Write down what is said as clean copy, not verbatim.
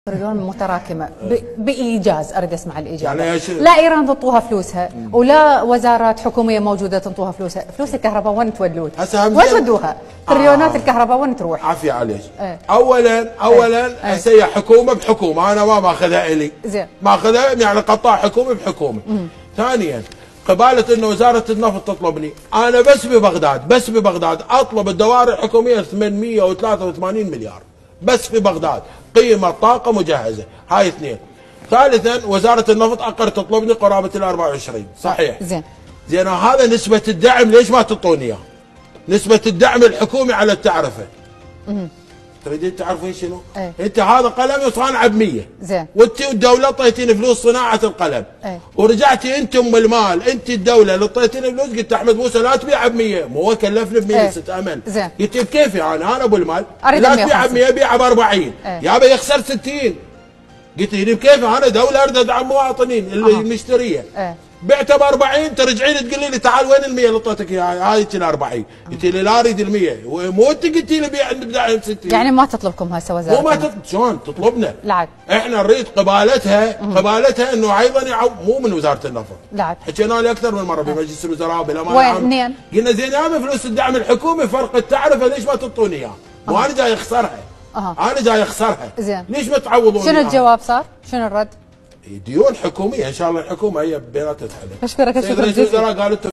تريليون متراكمه بايجاز. اريد اسمع الاجابه. يعني لا ايران تعطوها فلوسها ولا وزارات حكوميه موجوده تنطوها فلوسها. فلوس الكهرباء وين تودون؟ وين تودوها؟ تريليونات الكهرباء وين تروح؟ عافيه عليك. اولا هسه هي حكومه بحكومه، انا ما ماخذها الي. زين. ماخذها يعني قطاع حكومي بحكومه. ثانيا قبالة انه وزاره النفط تطلبني، انا بس ببغداد اطلب الدوائر الحكوميه 883 مليار بس في بغداد، قيمه طاقه مجهزه، هاي اثنين. ثالثا وزاره النفط اقر تطلبني قرابه ال 24. صحيح. زين هذا نسبه الدعم، ليش ما تعطوني اياه؟ نسبه الدعم الحكومي على التعرفه. تريدين تعرفين شنو؟ انت هذا قلم يصنع ب 100. زين. وانت الدوله طيتيني فلوس صناعه القلم. ورجعتي انت ام المال، انت الدوله اللي طيتيني فلوس، قلت احمد موسى لا تبيع ب 100، مو هو كلفني ب 100 ست امل. زين. قلت بكيفي انا ابو المال، لا تبيع ب 100 بيعها ب 40. يابا يخسر 60. قلت لي بكيفي انا دوله اريد ادعم مواطنين المشتريه. بعتها ب 40، ترجعين تقولي لي تعال وين ال 100 اللي اعطيتك اياها؟ هاي ال 40. قلت لي لا اريد ال 100، مو انت قلت لي بيع عند بدعم 60. يعني ما تطلبكم هسه وزاره؟ مو ما تطلب، شلون تطلبنا؟ لا احنا نريد قبالتها انه ايضا مو من وزاره النفط. لا حكينا لي اكثر من مره بمجلس الوزراء بالامانه وين منين؟ قلنا زين يا فلوس الدعم الحكومي فرق التعرفه ليش ما تعطوني اياه؟ مو انا جاي اخسرها. انا جاي اخسرها. زين. ليش ما تعوضوني؟ شنو الجواب صار؟ شنو الرد؟ ديون حكوميه ان شاء الله الحكومه هي بيناتها تحل. اشكرك. رئيس الوزراء قالت